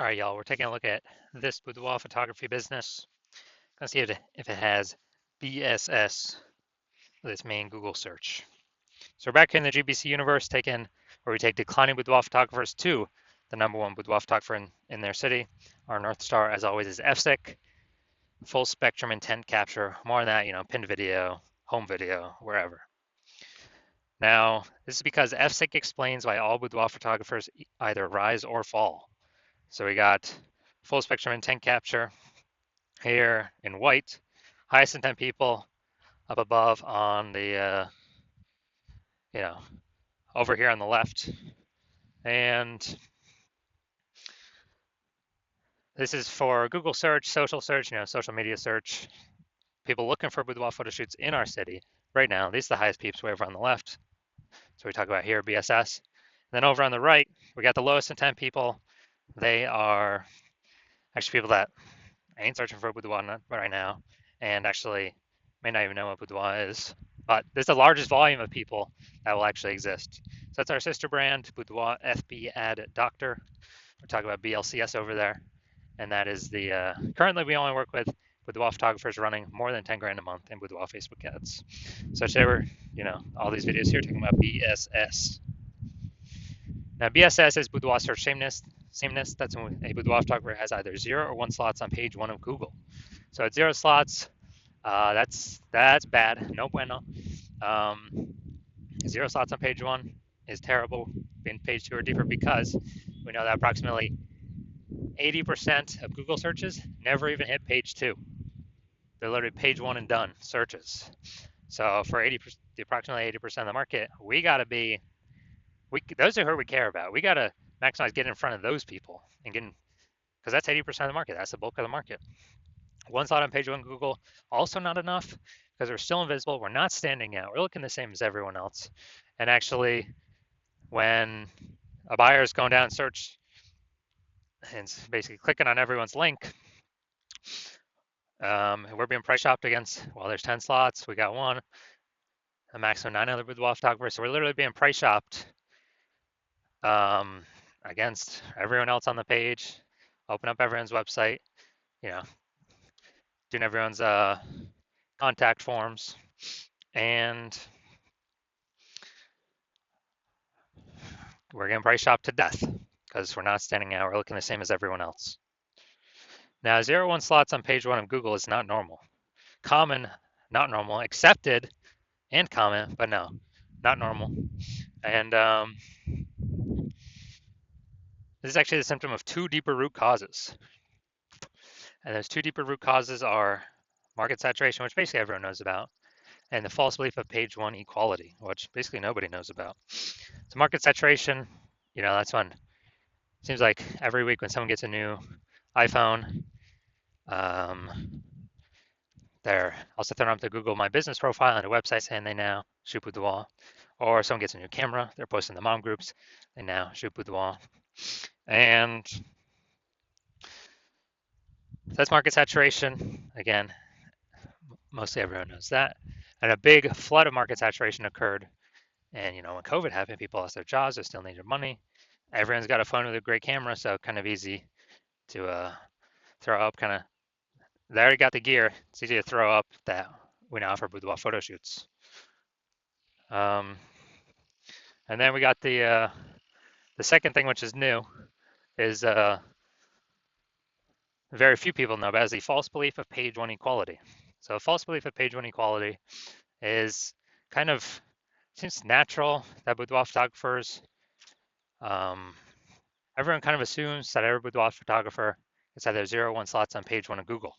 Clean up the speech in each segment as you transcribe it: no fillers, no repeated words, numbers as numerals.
All right, y'all, we're taking a look at this boudoir photography business. Gonna see if it has BSS with its main Google search. So we're back here in the GBC universe, where we take declining boudoir photographers to the #1 boudoir photographer in their city. Our North Star, as always, is FSIC, full spectrum intent capture. More on that, pinned video, home video, wherever. Now, this is because FSIC explains why all boudoir photographers either rise or fall. So we got full spectrum intent capture here in white, highest intent people up above on the, you know, over here on the left. And this is for Google search, social search, social media search, people looking for boudoir photo shoots in our city. Right now, these are the highest peeps way over on the left. So we talk about here, BSS. And then over on the right, we got the lowest intent people. They are actually people that ain't searching for boudoir right now, and actually may not even know what boudoir is. But there's the largest volume of people that will actually exist. So that's our sister brand, Boudoir FB Ad Doctor. We're talking about BLCS over there, and that is the currently we only work with boudoir photographers running more than 10 grand a month in boudoir Facebook ads. So today we're, all these videos here talking about BSS. Now BSS is boudoir search sameness. That's when a boudoir photographer has either 0 or 1 slots on page 1 of Google. So at 0 slots, that's bad. No bueno. 0 slots on page 1 is terrible. In page 2 or deeper, because we know that approximately 80% of Google searches never even hit page 2. They're literally page 1 and done searches. So for approximately 80% of the market, we got to be, those are who we care about. We got to maximize getting in front of those people and getting, because that's 80% of the market. That's the bulk of the market. 1 slot on page 1 Google, also not enough, because we're still invisible. We're not standing out. We're looking the same as everyone else. And actually, when a buyer is going down and search and basically clicking on everyone's link, we're being price shopped against, well, there's 10 slots. We got 1, a maximum 9 other boudoir photographers. So we're literally being price shopped against everyone else on the page. Open up everyone's website, doing everyone's contact forms, and we're getting price shopped to death because we're not standing out. We're looking the same as everyone else. Now, 0 1 slots on page 1 of Google is not normal. Common, not normal. Accepted and common, but no, not normal. And this is actually the symptom of 2 deeper root causes. And those 2 deeper root causes are market saturation, which basically everyone knows about, and the false belief of page 1 equality, which basically nobody knows about. So market saturation, that's when it seems like every week when someone gets a new iPhone, they're also throwing up the Google My Business profile and a website saying they now shoot boudoir. Or someone gets a new camera, they're posting the mom groups, they now shoot boudoir. And that's market saturation. Again, mostly everyone knows that. And a big flood of market saturation occurred. And when COVID happened, people lost their jobs, they still needed money. Everyone's got a phone with a great camera, so kind of easy to throw up. They already got the gear. It's easy to throw up that we now offer boudoir photo shoots. And then we got the second thing, which is new, is very few people know about, is the false belief of page 1 equality. So false belief of page 1 equality is kind of, seems natural that boudoir photographers, everyone kind of assumes that every boudoir photographer is either 0 or 1 slots on page 1 of Google.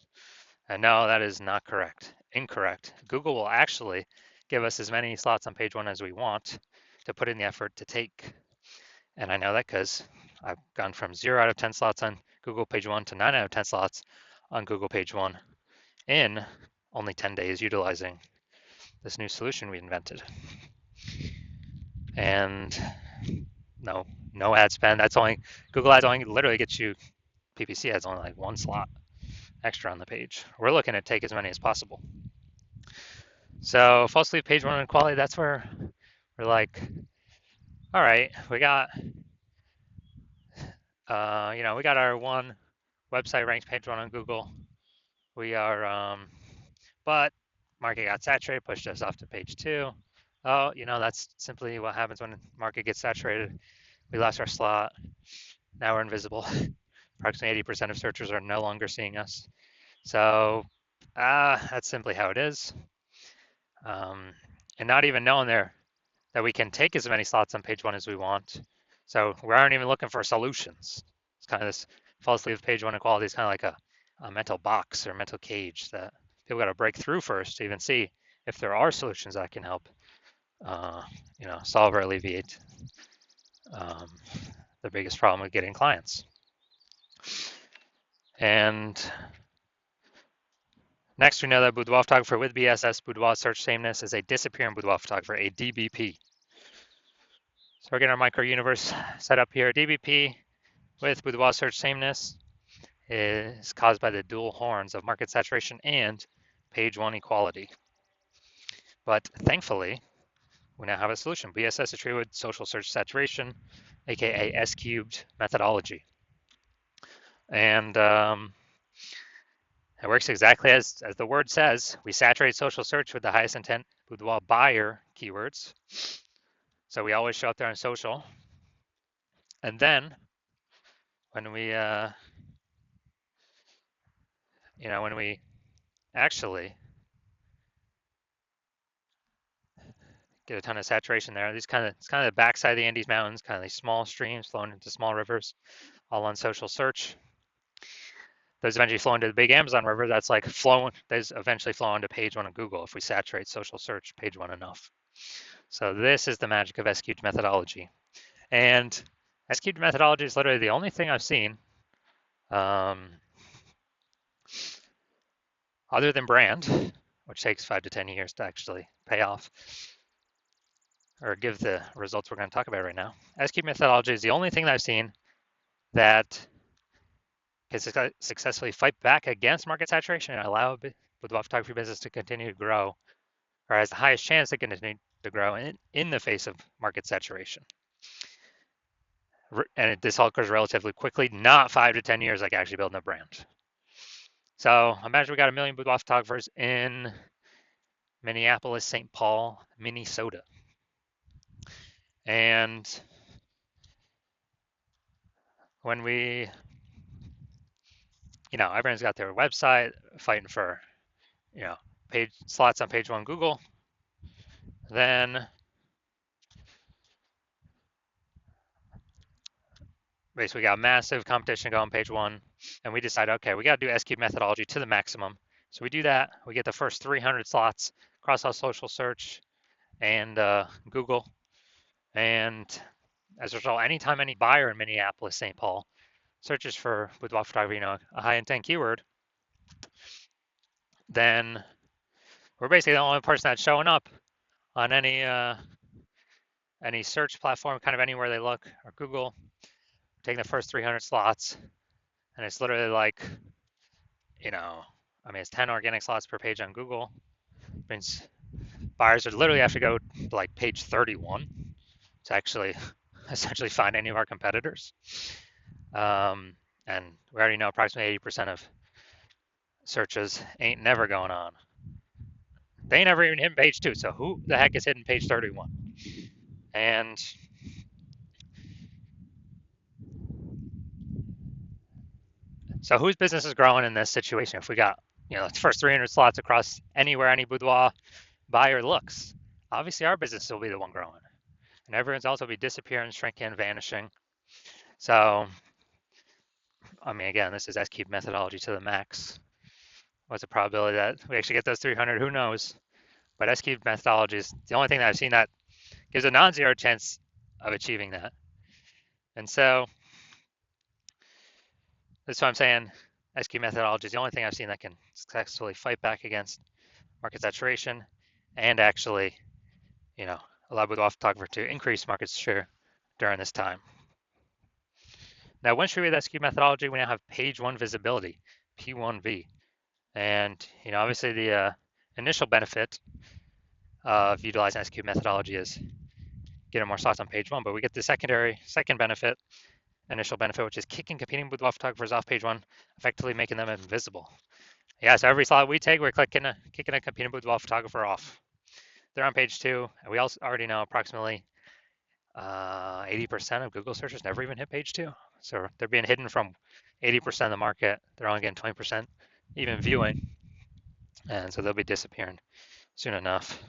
And no, that is not correct. Incorrect. Google will actually give us as many slots on page 1 as we want to put in the effort to take. And I know that because I've gone from 0 out of 10 slots on Google page 1 to 9 out of 10 slots on Google page 1 in only 10 days utilizing this new solution we invented. And no ad spend. That's only, Google ads only literally gets you, PPC ads only like 1 slot extra on the page. We're looking to take as many as possible. So false belief page 1 inequality, that's where we're like, all right, we got we got our one website ranked page one on Google. We are, but market got saturated, pushed us off to page two. Oh, that's simply what happens when market gets saturated. We lost our slot. Now we're invisible. Approximately 80% of searchers are no longer seeing us. So that's simply how it is. And not even knowing there that we can take as many slots on page one as we want. So we aren't even looking for solutions. It's kind of this false view of page one equality is kind of like a mental box or mental cage that people got to break through first to even see if there are solutions that can help, solve or alleviate the biggest problem with getting clients. And next, we know that Boudoir photographer with BSS, Boudoir search sameness, is a disappearing Boudoir photographer, a DBP. So we're getting our micro universe set up here. DBP with Boudoir search sameness is caused by the dual horns of market saturation and page one equality. But thankfully, we now have a solution. BSS is treated with social search saturation, aka S cubed methodology. And it works exactly as the word says. We saturate social search with the highest intent Boudoir buyer keywords. So we always show up there on social. And then when we actually get a ton of saturation there. It's kind of the backside of the Andes Mountains, kind of these small streams flowing into small rivers, all on social search. Those eventually flow into the big Amazon River. That's like those eventually flow onto page one of Google if we saturate social search page one enough. So this is the magic of S-cubed methodology. And S-cubed methodology is literally the only thing I've seen other than brand, which takes 5 to 10 years to actually pay off or give the results we're going to talk about right now. S-cubed methodology is the only thing that I've seen that can successfully fight back against market saturation and allow the photography business to continue to grow, or has the highest chance to continue to grow in the face of market saturation. And this all occurs relatively quickly, not 5 to 10 years like actually building a brand. So imagine we got 1 million boudoir photographers in Minneapolis, St. Paul, Minnesota. And when we, everyone's got their website fighting for, page slots on page one Google, then basically we got massive competition going on page one, and we decide, okay, we got to do S-cube methodology to the maximum. So we do that. We get the first 300 slots across all social search and Google. And as a result, anytime any buyer in Minneapolis, St. Paul searches for boudoir photography, a high intent keyword, then we're basically the only person that's showing up on any search platform, kind of anywhere they look, or Google, taking the first 300 slots. And it's literally like, it's 10 organic slots per page on Google. It means buyers would literally have to go to like page 31 to actually essentially find any of our competitors. And we already know approximately 80% of searches ain't never going on. They ain't never even hit page 2, so who the heck is hitting page 31? And so whose business is growing in this situation? If we got, the first 300 slots across anywhere any boudoir buyer looks, obviously our business will be the one growing. And everyone's also be disappearing, shrinking, vanishing. So, again, this is S-cubed methodology to the max. What's the probability that we actually get those 300? Who knows? But S-cubed methodology is the only thing that I've seen that gives a non-zero chance of achieving that. And so that's why I'm saying S-cubed methodology is the only thing I've seen that can successfully fight back against market saturation and actually, allow boudoir photographer to increase market share during this time. Now, once we read that S-cubed methodology, we now have page one visibility, P1V. And, obviously the initial benefit of utilizing S-cubed methodology is getting more slots on page one, but we get the second benefit, initial benefit, which is kicking competing boudoir photographers off page one, effectively making them invisible. Yeah, so every slot we take, we're kicking a competing boudoir photographer off. They're on page two, and we also already know approximately 80% of Google searches never even hit page two. So they're being hidden from 80% of the market. They're only getting 20% even viewing, and so they'll be disappearing soon enough.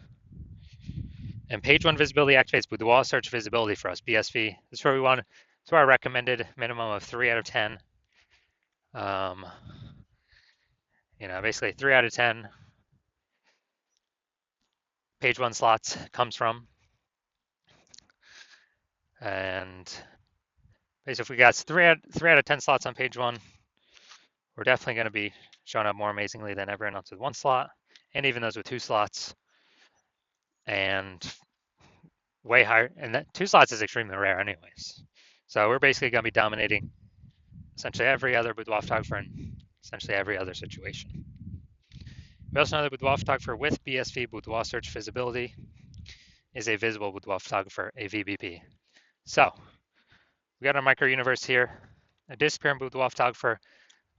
And page one visibility activates boudoir search visibility for us, BSV. This is where we want. It's where I recommended minimum of 3 out of 10. Basically 3 out of 10 page one slots comes from. And basically, if we got 3 out of 10 slots on page one, we're definitely going to be showing up more amazingly than everyone else with one slot, and even those with 2 slots, and way higher. And that 2 slots is extremely rare, anyways. So we're basically going to be dominating essentially every other boudoir photographer in essentially every other situation. We also know that boudoir photographer with BSV, boudoir search visibility, is a visible boudoir photographer, a VBP. So we got our micro universe here. A disappearing boudoir photographer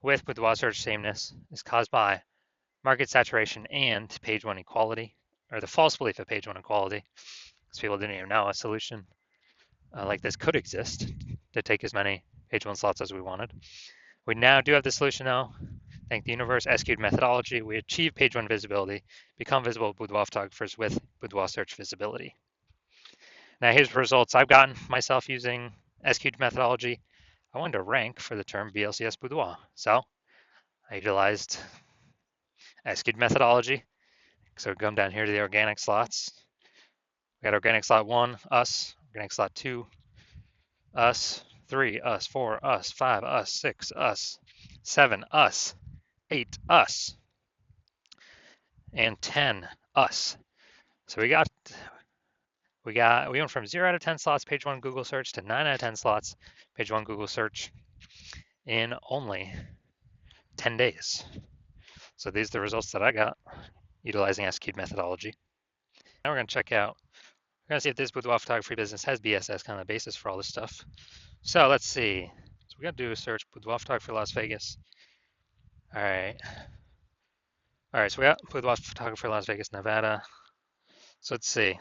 with boudoir search sameness is caused by market saturation and page one equality, or the false belief of page one equality, because people didn't even know a solution like this could exist to take as many page one slots as we wanted. We now do have the solution though. Thank the universe SQ'd methodology, we achieve page one visibility, become visible boudoir photographers with boudoir search visibility. Now here's the results I've gotten myself using SQ'd methodology. I wanted to rank for the term BLCS boudoir, so I utilized SQ'd methodology. So we come down here to the organic slots. We got organic slot 1, us. Organic slot 2, us. 3, us. 4, us. 5, us. 6, us. 7, us. 8, us. And 10, us. So we went from 0 out of 10 slots page 1 Google search to 9 out of 10 slots page 1 Google search in only 10 days. So these are the results that I got utilizing SQ'd methodology. Now we're going to check out, we're going to see if this boudoir photography business has BSS, kind of the basis for all this stuff. So let's see. So we got to do a search boudoir photography Las Vegas. All right, so we got boudoir photography Las Vegas, Nevada. So let's see.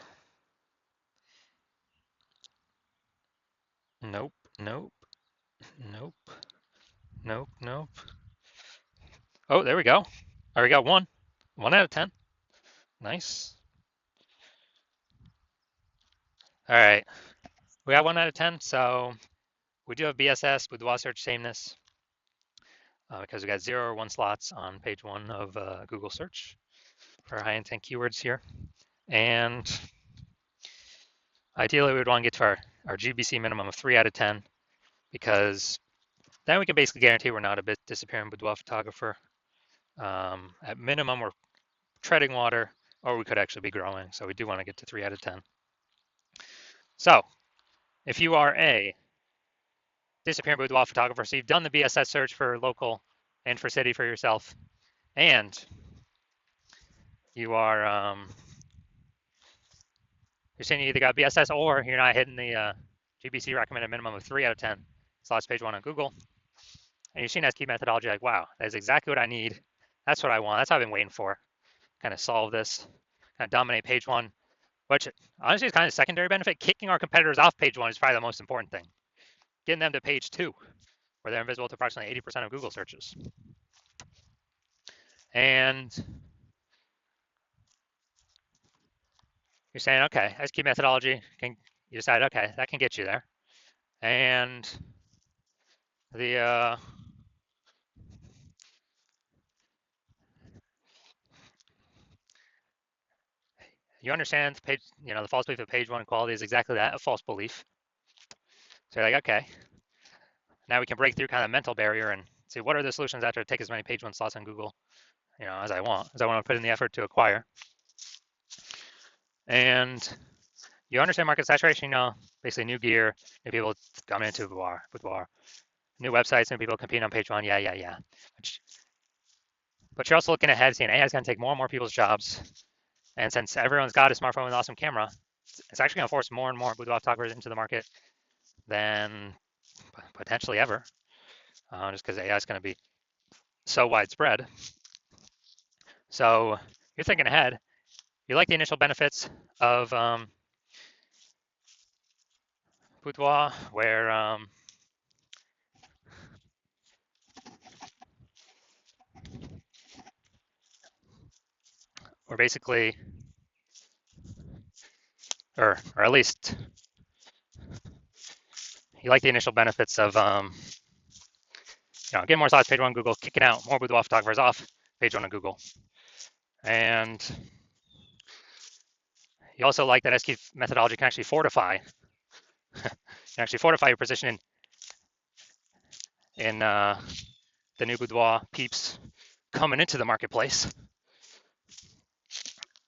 Nope. Oh, there we go. All right, we got 1 out of 10. Nice. All right, we got 1 out of 10. So we do have BSS, boudoir search sameness, because we got 0 or 1 slots on page 1 of Google search for high intent keywords here. And ideally, we would want to get to our GBC minimum of 3 out of 10, because then we can basically guarantee we're not a disappearing boudoir photographer. At minimum, we're treading water, or we could actually be growing. So we do want to get to 3 out of 10. So if you are a disappearing boudoir photographer, so you've done the BSS search for local and for city for yourself, and you are you're saying you either got BSS or you're not hitting the GBC recommended minimum of 3 out of 10 slots page 1 on Google, and you've seen SQ methodology, like, wow, that's exactly what I need. That's what I want. That's what I've been waiting for. Kind of solve this, kind of dominate page 1, which honestly is kind of a secondary benefit. Kicking our competitors off page 1 is probably the most important thing. Getting them to page 2, where they're invisible to approximately 80% of Google searches. And you're saying, okay, SQ methodology, you decide, okay, that can get you there. And the you understand page, the false belief of page 1 quality is exactly that, a false belief. So you're like, okay, now we can break through kind of mental barrier and see what are the solutions after to take as many page 1 slots on Google, as I want to put in the effort to acquire. And you understand market saturation, basically new gear, new people coming into Boudoir, new websites, new people competing on page 1, yeah. But you're also looking ahead, saying AI is going to take more and more people's jobs. And since everyone's got a smartphone with an awesome camera, it's actually going to force more and more boudoir photographers into the market than potentially ever, just because AI is going to be so widespread. So you're thinking ahead. You like the initial benefits of Boudoir, where we're basically, or at least you like the initial benefits of getting more slots page one on Google, kicking out more Boudoir photographers off page one on Google, and you also like that SQ methodology can actually fortify your position in the new Boudoir peeps coming into the marketplace.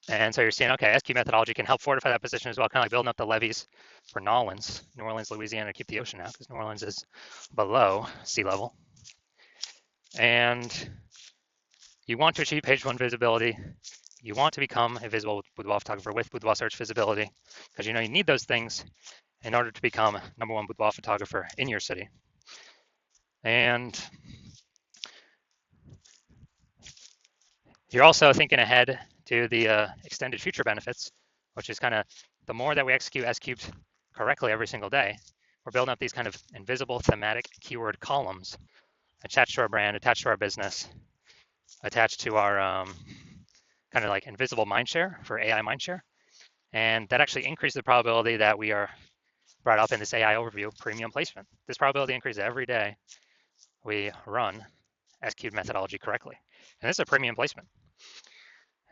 And so you're seeing, okay, SQ methodology can help fortify that position as well, kind of like building up the levees for New Orleans, Louisiana, to keep the ocean out because New Orleans is below sea level. And you want to achieve page one visibility. You want to become a visible boudoir photographer with boudoir search visibility because you need those things in order to become #1 boudoir photographer in your city. And you're also thinking ahead to the extended future benefits, which is kind of the more that we execute S-cubed correctly every single day, we're building up these kind of invisible thematic keyword columns attached to our brand, attached to our business, attached to our kind of like invisible mindshare for AI mindshare. And that actually increases the probability that we are brought up in this AI overview premium placement. This probability increases every day we run S-cubed methodology correctly. And this is a premium placement.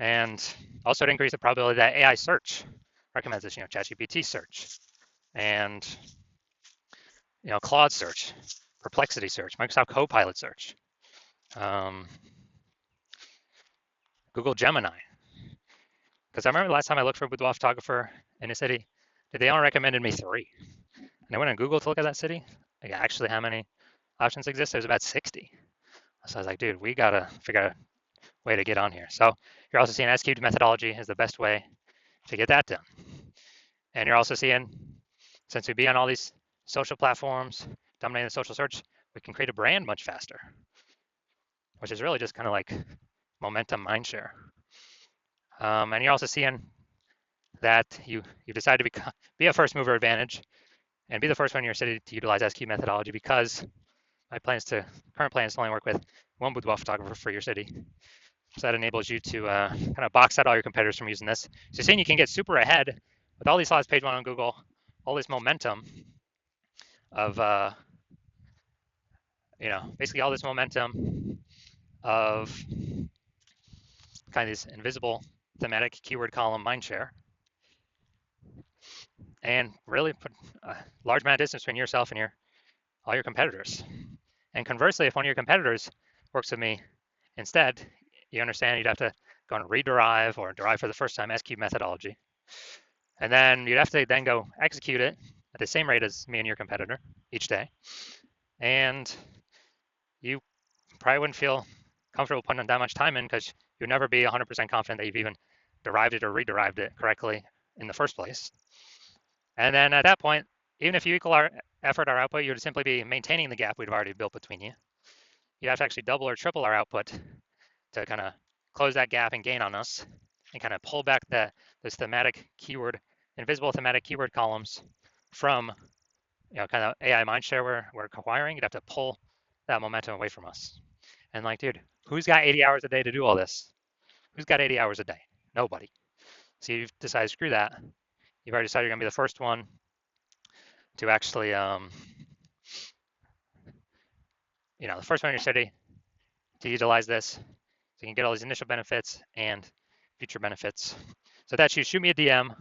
And also to increase the probability that AI search recommends this, ChatGPT search and Claude search, Perplexity search, Microsoft Copilot search, Google Gemini. Because I remember the last time I looked for a boudoir photographer in a city, they only recommended me 3. And I went on Google to look at that city. Like, actually, how many options exist? There's about 60. So I was like, dude, we gotta figure out a way to get on here. So you're also seeing S-cubed methodology is the best way to get that done. And you're also seeing, since we be on all these social platforms, dominating the social search, we can create a brand much faster, which is really just kind of like momentum mindshare. And you're also seeing that you decide to be a first mover advantage and be the first one in your city to utilize S-cubed methodology because my current plan is to only work with one boudoir photographer for your city. So that enables you to kind of box out all your competitors from using this. So you're saying you can get super ahead with all these slots page one on Google, all this momentum of, basically all this momentum of kind of this invisible thematic keyword column mindshare, and really put a large amount of distance between yourself and all your competitors. And conversely, if one of your competitors works with me instead, you understand you'd have to go and rederive or derive for the first time S-cubed methodology. And then you'd have to then go execute it at the same rate as me and your competitor each day. And you probably wouldn't feel comfortable putting that much time in because you'd never be 100% confident that you've even derived it or rederived it correctly in the first place. And then at that point, even if you equal our effort, our output, you would simply be maintaining the gap we've already built between you. You have to actually double or triple our output to kind of close that gap and gain on us and kind of pull back those thematic keyword, invisible thematic keyword columns from kind of AI mindshare we're acquiring. You'd have to pull that momentum away from us. And like, dude, who's got 80 hours a day to do all this? Who's got 80 hours a day? Nobody. So you've decided, screw that. You've already decided you're gonna be the first one to actually, the first one in your city to utilize this. So you can get all these initial benefits and future benefits. So that's you. Shoot me a DM.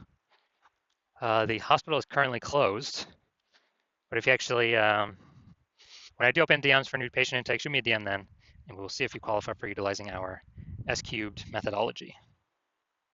The hospital is currently closed, but if you actually, when I do open DMs for new patient intake, shoot me a DM then, and we'll see if you qualify for utilizing our S-cubed methodology.